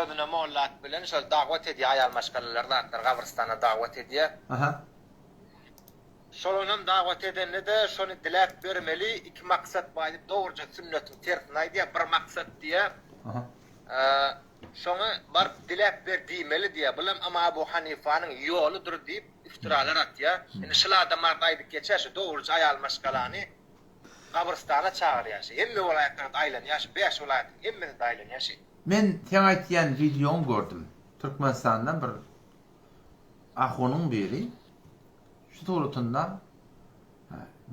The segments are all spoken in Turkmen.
özüne mollat bilen şol dagwat ediýär aýal maşgalalar zatlar gabrystana dagwat ediýär. Aha. Şolunam dagwat edende de şonu dilek bermeli, iki maksat baýdy. Dogurja sünnetin tertine aýdýar, bir maksat diýär. Aha. Şonu bar dilek ber diýmeli diýär. Bilen ama Abu Hanifanyň ýoludur diýip iftiralar atýar. Indi şular da mart aýdyp geçer, dogurja aýal maşgalany gabrystana çağırýar. Hemme welaýatlarda aýlanýar, 5 welaýatda hemmede aýlanýar. Men sen aýtýan videoňy gördüm. Türkmenistandan bir ahonyň biri şu tuğrutunda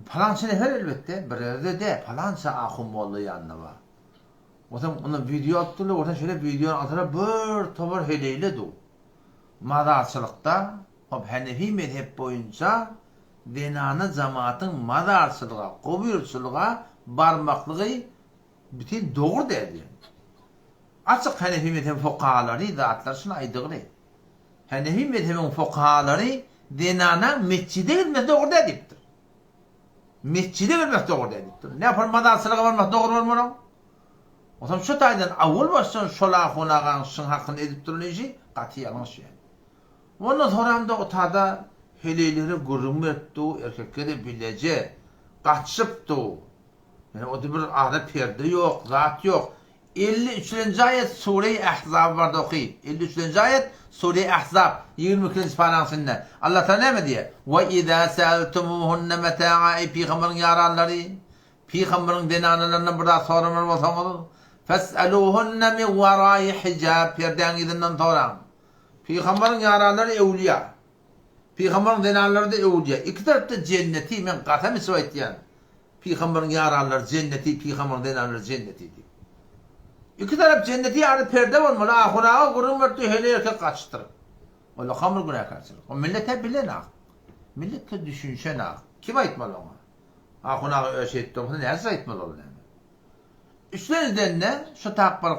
falança nefer elbette bir yerde de falança ahun bolly ýanyna bar. Otam onu video atdylar, orta şöyle videonun altına bir topar heleyle du. Madarçylykda hop Hanefi mezhep boyunca dinany jamaatın madarçylyga, gobyrçylyga barmaklygy bütün doğru derdi. Açık Hanefi mezhep fuqahalary zatlar şunu aýdygyny. Hanefi mezhebiň fuqahalary dinana mescide girmek doğru edipdir. Mescide girmek doğru edipdir. Ne yapar madarçylyga barmak doğru bolmaly? Otam şu taýdan awul başdan şola honagan şun hakkını edip durulýy, gaty ýalňyş. Ondan soramda o tada heleleri gurumetdi, erkekleri bilece, gaçypdy. Yani o bir ara perde yok, zat yok. 53-nji ayet Sure-i Ahzab barda oky. 53-nji ayet Sure-i Ahzab 22-nji paragrafynda. Allah Taala näme diýär? Wa idza sa'altumuhunna mata'a peygamberin ýarallary, peygamberin denanalaryny bir daha soramar bolsaňyz, fas'aluhunna min wara'i hijab, perden izinden soraň. Peygamberin ýarallary ewliya. Peygamberin denanalary da ewliya. İki tarapda cenneti men gatam iswaýtýan. Peygamberin ýarallary cenneti, peygamberin denanalary cenneti. İki taraf cenneti ýary perde bolmaly, ahiraga gurunmerdi hele erkek gaçdyr. Ola hamur günahkarçylyk. O millete bilen ak. Millete düşünşen ak. Kim aýtmaly ona? Ahiraga öşetdi, onu näze aýtmaly ol? Üstünden ne? Şu takbar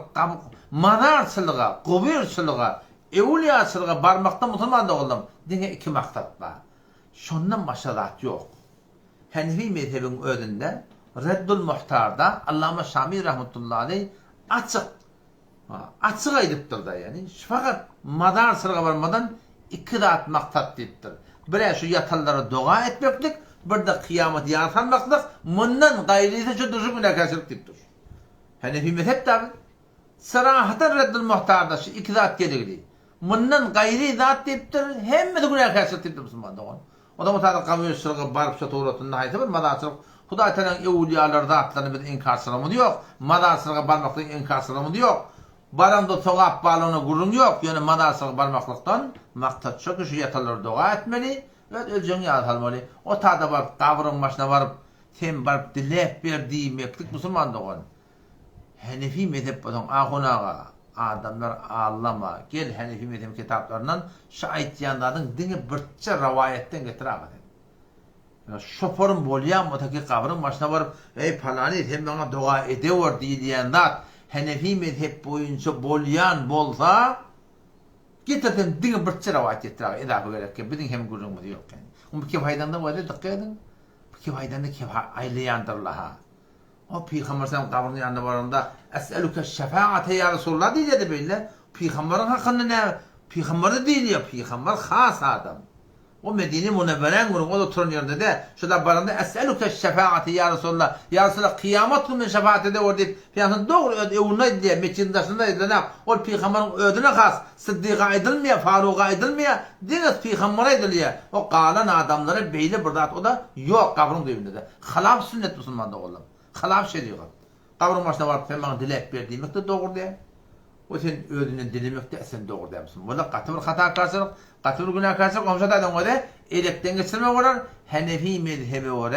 madarçylyga, gobyrçylyga, ewliýaçylyga barmakda musulman doguldum. Diňe iki maksat bar. Şondan başga zat ýok. Hanefi mezhebiň özünde Reddul Muhtarda Allama Şamî rahmetullahi aleyh açık aýdypdyr da, yani fakat madarçylyga barmadan iki zat maksat diýipdir. Biri şu yatallara dua etmeklik, bir de kıyamet yaratmaklyk, mundan gaýrysy şu düzgün günahkarçylyk diýipdir. Hanefi mezhep tabi sarahatan Reddul Muhtarda şu iki zat geligdi. Mundan gaýry zat diýipdir, hemme de günahkarçylyk diýipdir musulman dogan. Odam otaryk gabyrçylyga baryp şu tuğratyny aýdyp madarçylyk Hudaý Teala'nın ewliýalary zatlaryny biz inkar salamy ýok. Madarçylyga barmaklyk inkar salamy ýok. Baranda togap balony gurun ýok. Ýöne madarçylyga barmaklykdan maksat şu ki ýatalary dua etmeli we öljeňi ýazalmaly. O tada bar gabryň başyna baryp sen baryp dilep ber diýmeklik musulman dogan. Hanefi mezhep bolan ahunaga adamlar allama gel Hanefi mezhep kitaplaryndan şu aýtýanlaryň diňe birçe rawayetten getirýär. Şoforun bolýan otaki gabryň başyna baryp ey palany hem bana dua edewer diýýän zat Hanefi mezhep boýunça bolýan bolsa getirdim diňe birçe rawat getirýär. Edap gerek ki biziň hem gurulmady ýok yani. Bu kim haýdanda wada diqqedin? Bu kim haýdanda kim aýlaýandyrlar. O peygamber sen gabryň ýanynda baranda es'eluke şefaate ya Resulullah diýdi beýle. Peygamberiň hakynda näme? Peygamber diýýär, peygamber has adam. O Medine Munevvere'n gurun, o da oturan yerinde de, şurada baranda es'eluke şefaati ya Resulullah, ya Resulullah kıyamet günü şefaat edeyor deyip, peygamberin doğru evunaydı diye, meçinin taşındaydı ne? O peygamberin ödüne khas, Sıddık'a edilmeye, Faruk'a edilmeye, deniz peygambere ediliyor. O kalan adamları beyle burada, o da yok kabrın duyumunda da. Halaf sünnet musulmanda oğlum, halaf şeriat. Kabrın başına varıp sen bana dilek bir demek de doğru diye. O sen ödünün dilemek de sen doğru diyorsun. Burada katı bir hata karşılık, katı bir günah karşılık, komşu da öyle elekten geçirme var. Hanefi mezhebi var,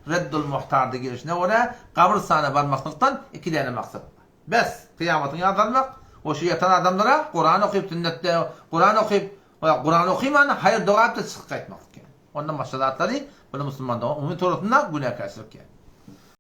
Reddul Muhtar'da girişine var, kabristana varmaklıktan iki tane maksat. Bes, kıyametin yazılmak, o şu yatan adamlara Kur'an okuyup, sünnette Kur'an okuyup, hayır dua edip de sıkı etmek. Ondan başka zatları, bunu Müslüman da, onun torutunda günah karşılık yani.